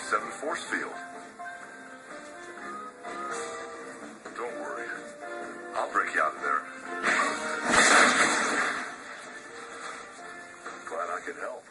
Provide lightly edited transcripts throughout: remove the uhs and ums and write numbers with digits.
7 force field. Don't worry. I'll break you out of there. Glad I could help.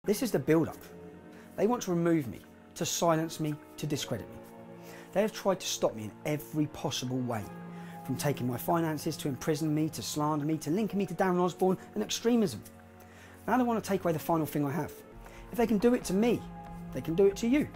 This is the build-up. They want to remove me, to silence me, to discredit me. They have tried to stop me in every possible way, from taking my finances to imprison me, to slander me, to linking me to Darren Osborne and extremism. Now they want to take away the final thing I have. If they can do it to me, they can do it to you.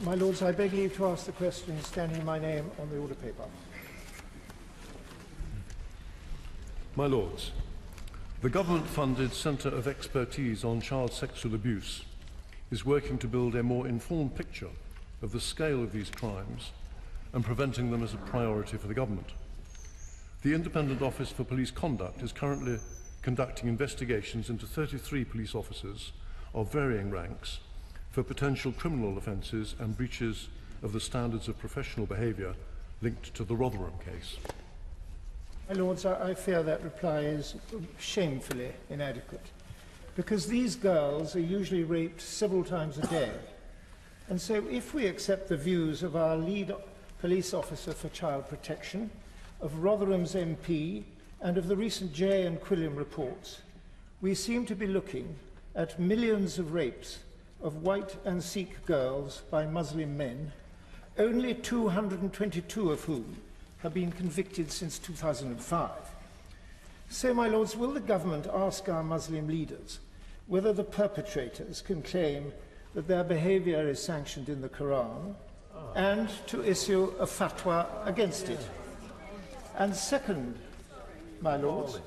My Lords, I beg leave to ask the question standing my name on the order paper. My Lords, the government-funded Centre of Expertise on Child Sexual Abuse is working to build a more informed picture of the scale of these crimes and preventing them as a priority for the government. The Independent Office for Police Conduct is currently conducting investigations into 33 police officers of varying ranks for potential criminal offences and breaches of the standards of professional behaviour linked to the Rotherham case. My Lords, I fear that reply is shamefully inadequate, because these girls are usually raped several times a day. And so if we accept the views of our lead police officer for child protection, of Rotherham's MP, and of the recent Jay and Quilliam reports, we seem to be looking at millions of rapes of white and Sikh girls by Muslim men, only 222 of whom have been convicted since 2005. So, my Lords, will the government ask our Muslim leaders whether the perpetrators can claim that their behaviour is sanctioned in the Quran and to issue a fatwa against it? And second, my Lords,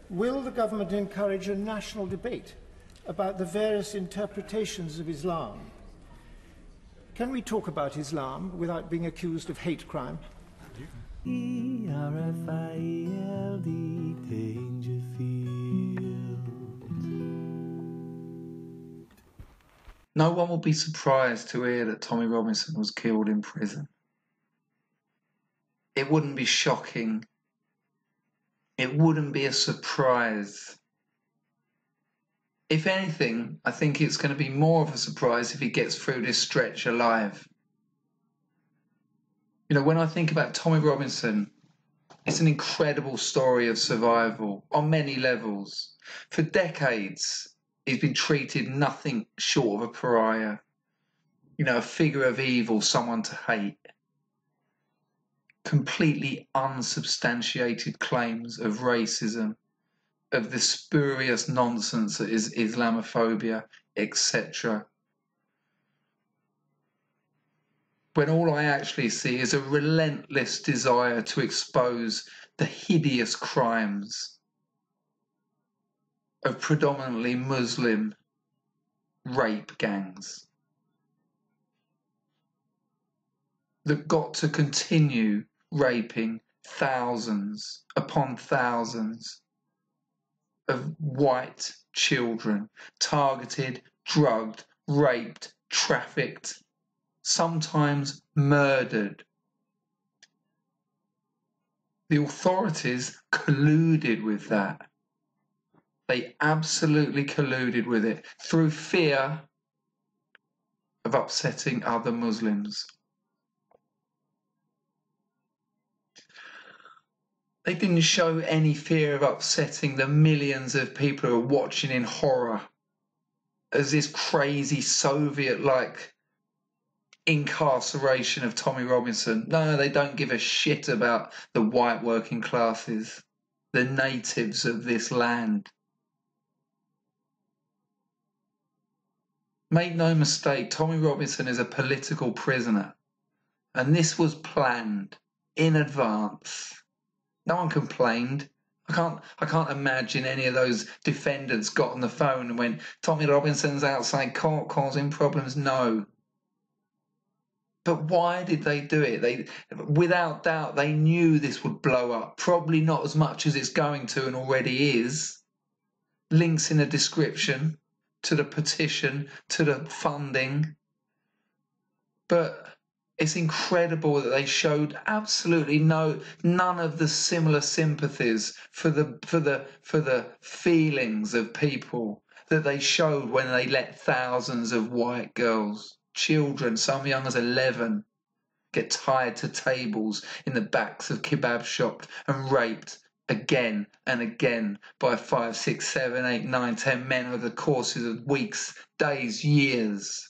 will the government encourage a national debate about the various interpretations of Islam? Can we talk about Islam without being accused of hate crime? ERFIELD Dangerfield. No one will be surprised to hear that Tommy Robinson was killed in prison. it wouldn't be shocking. It wouldn't be a surprise. If anything, I think it's going to be more of a surprise if he gets through this stretch alive. You know, when I think about Tommy Robinson, it's an incredible story of survival on many levels. For decades, he's been treated nothing short of a pariah. You know, a figure of evil, someone to hate. Completely unsubstantiated claims of racism, of the spurious nonsense that is Islamophobia, etc. When all I actually see is a relentless desire to expose the hideous crimes of predominantly Muslim rape gangs that got to continue raping thousands upon thousands of white children, targeted, drugged, raped, trafficked, sometimes murdered. The authorities colluded with that. They absolutely colluded with it through fear of upsetting other Muslims. They didn't show any fear of upsetting the millions of people who are watching in horror as this crazy Soviet-like incarceration of Tommy Robinson. No, they don't give a shit about the white working classes, the natives of this land. Make no mistake, Tommy Robinson is a political prisoner, and this was planned in advance. No one complained. I can't imagine any of those defendants got on the phone and went, Tommy Robinson's outside court causing problems. No. But why did they do it? Without doubt, they knew this would blow up. Probably not as much as it's going to and already is. Links in the description to the petition, to the funding. But it's incredible that they showed absolutely none of the similar sympathies for the feelings of people that they showed when they let thousands of white girls, children, some young as 11, get tied to tables in the backs of kebab shops and raped again and again by 5, 6, 7, 8, 9, 10 men over the courses of weeks, days, years.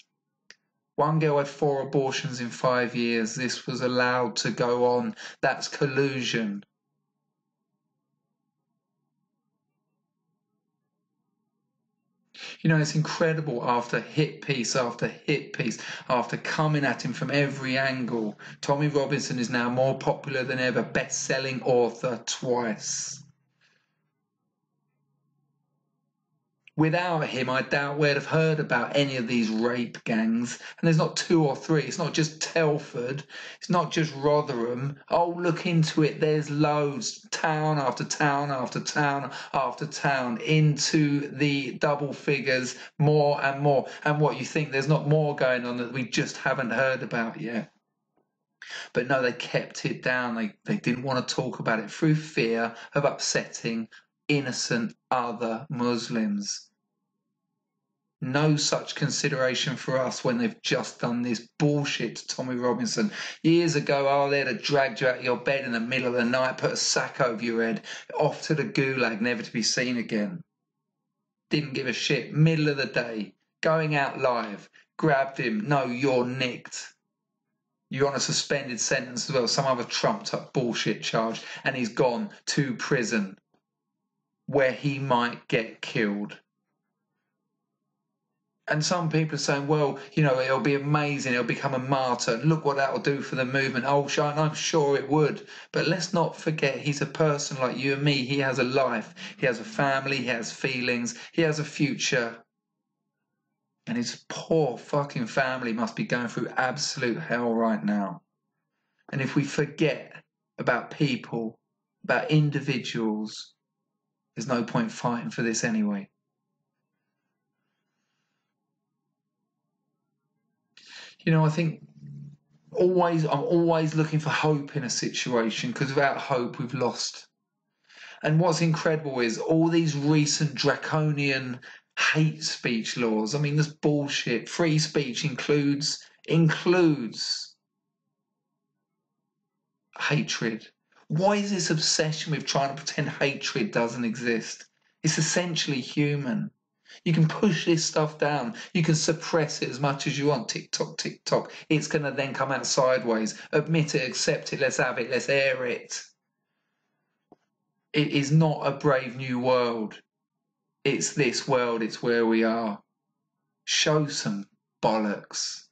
One girl had 4 abortions in 5 years. This was allowed to go on. That's collusion. You know, it's incredible after hit piece after hit piece, after coming at him from every angle. Tommy Robinson is now more popular than ever, best-selling author twice. Without him, I doubt we'd have heard about any of these rape gangs. And there's not 2 or 3. It's not just Telford. It's not just Rotherham. Oh, look into it. There's loads. Town after town after town after town. Into the double figures, more and more. And what, you think there's not more going on that we just haven't heard about yet? But no, they kept it down. They didn't want to talk about it through fear of upsetting innocent other Muslims. No such consideration for us when they've just done this bullshit to Tommy Robinson. Years ago, oh, they'd have dragged you out of your bed in the middle of the night, put a sack over your head, off to the gulag, never to be seen again. Didn't give a shit. Middle of the day, going out live, grabbed him. No, you're nicked. You're on a suspended sentence as well, some other trumped up bullshit charge, and he's gone to prison where he might get killed. And some people are saying, well, you know, it'll be amazing, it'll become a martyr, and look what that'll do for the movement. Oh, I'm sure it would. But let's not forget, he's a person like you and me. He has a life, he has a family, he has feelings, he has a future. And his poor fucking family must be going through absolute hell right now. And if we forget about people, about individuals, there's no point fighting for this anyway. You know, I think I'm always looking for hope in a situation, because without hope we've lost. And what's incredible is all these recent draconian hate speech laws. I mean, this bullshit. Free speech includes hatred. Why is this obsession with trying to pretend hatred doesn't exist? It's essentially human. You can push this stuff down. You can suppress it as much as you want. TikTok, TikTok. It's going to then come out sideways. Admit it, accept it, let's have it, let's air it. It is not a brave new world. It's this world, it's where we are. Show some bollocks.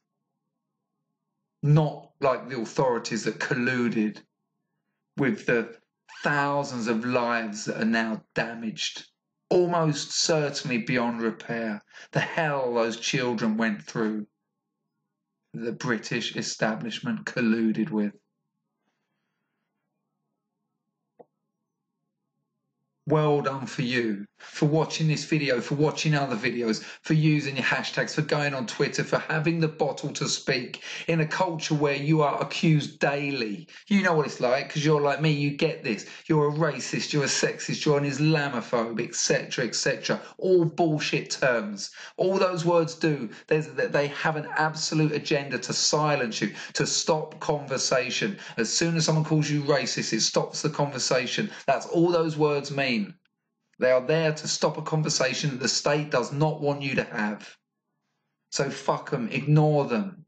Not like the authorities that colluded with the thousands of lives that are now damaged, almost certainly beyond repair. The hell those children went through, the British establishment colluded with. Well done for you, for watching this video, for watching other videos, for using your hashtags, for going on Twitter, for having the bottle to speak in a culture where you are accused daily. You know what it's like, because you're like me, you get this. You're a racist, you're a sexist, you're an Islamophobe, etc., etc. All bullshit terms. All those words do, they have an absolute agenda to silence you, to stop conversation. As soon as someone calls you racist, it stops the conversation. That's all those words mean. They are there to stop a conversation that the state does not want you to have. So fuck them, ignore them.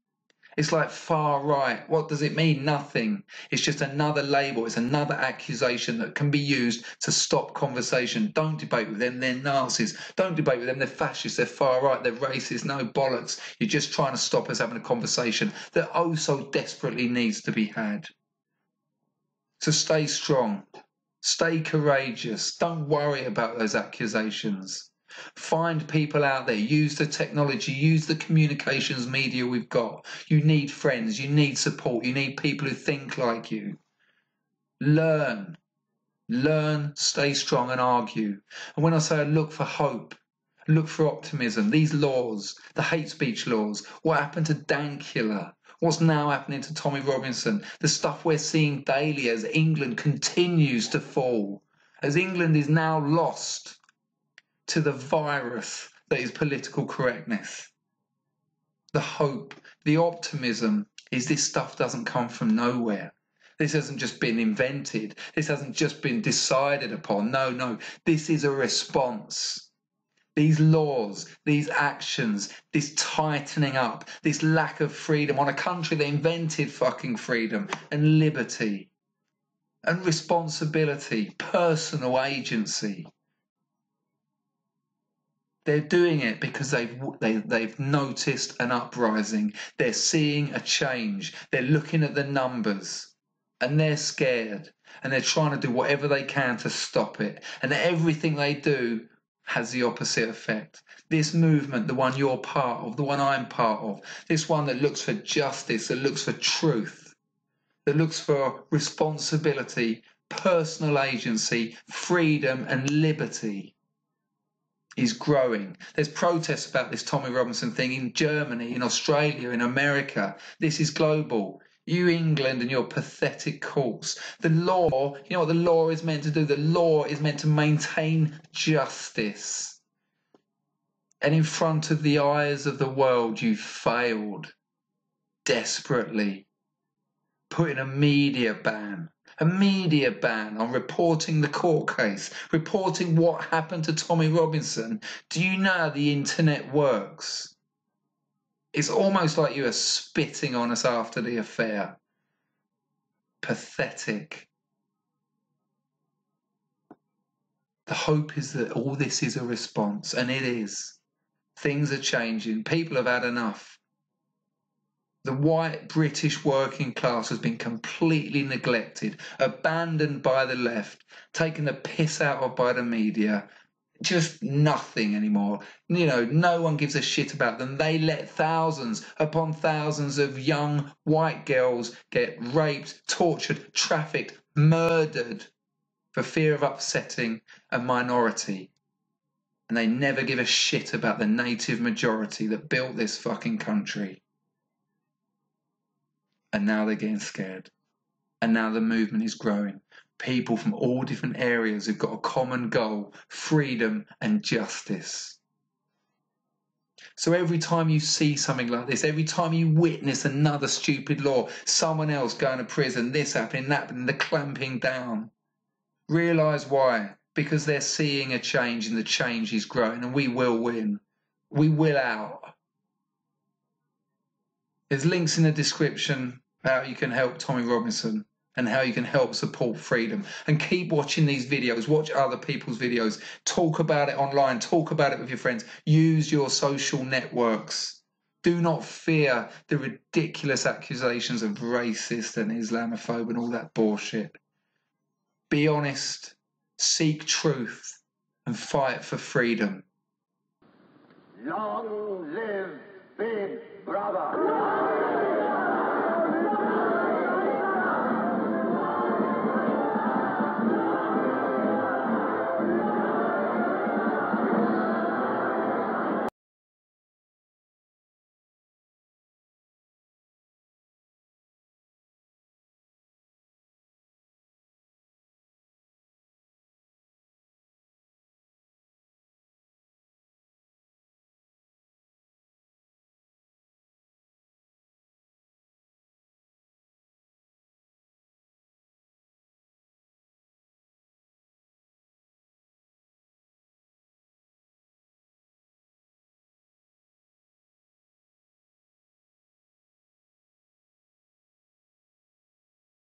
It's like far right. What does it mean? Nothing. It's just another label. It's another accusation that can be used to stop conversation. Don't debate with them. They're Nazis. Don't debate with them. They're fascists. They're far right. They're racist. No bollocks. You're just trying to stop us having a conversation that oh so desperately needs to be had. So stay strong. Stay courageous. Don't worry about those accusations. Find people out there. Use the technology. Use the communications media we've got. You need friends. You need support. You need people who think like you. Learn. Learn, stay strong and argue. And when I say I look for hope, look for optimism. These laws, the hate speech laws, what happened to Dankula? What's now happening to Tommy Robinson? The stuff we're seeing daily as England continues to fall, as England is now lost to the virus that is political correctness. The hope, the optimism is this stuff doesn't come from nowhere. This hasn't just been invented. This hasn't just been decided upon. No, this is a response. These laws, these actions, this tightening up, this lack of freedom on a country that invented fucking freedom and liberty and responsibility, personal agency. They're doing it because they've noticed an uprising. They're seeing a change. They're looking at the numbers and they're scared and they're trying to do whatever they can to stop it. And everything they do has the opposite effect. This movement, the one you're part of, the one I'm part of, this one that looks for justice, that looks for truth, that looks for responsibility, personal agency, freedom and liberty is growing. There's protests about this Tommy Robinson thing in Germany, in Australia, in America. This is global. You, England, and your pathetic courts. The law, you know what the law is meant to do? The law is meant to maintain justice. And in front of the eyes of the world, you failed desperately. Putting a media ban on reporting the court case, reporting what happened to Tommy Robinson. Do you know how the internet works? It's almost like you are spitting on us after the affair. Pathetic. The hope is that all this is a response, and it is. Things are changing. People have had enough. The white British working class has been completely neglected, abandoned by the left, taken the piss out of by the media. Just nothing anymore. You know, no one gives a shit about them. They let thousands upon thousands of young white girls get raped, tortured, trafficked, murdered for fear of upsetting a minority. And they never give a shit about the native majority that built this fucking country. And now they're getting scared. And now the movement is growing. People from all different areas who've got a common goal, freedom and justice. So every time you see something like this, every time you witness another stupid law, someone else going to prison, this happening, that happening, the clamping down, realise why. Because they're seeing a change and the change is growing, and we will win. We will out. There's links in the description how you can help Tommy Robinson and how you can help support freedom. And keep watching these videos. Watch other people's videos. Talk about it online. Talk about it with your friends. Use your social networks. Do not fear the ridiculous accusations of racist and Islamophobe and all that bullshit. Be honest. Seek truth. And fight for freedom. Long live Big Brother!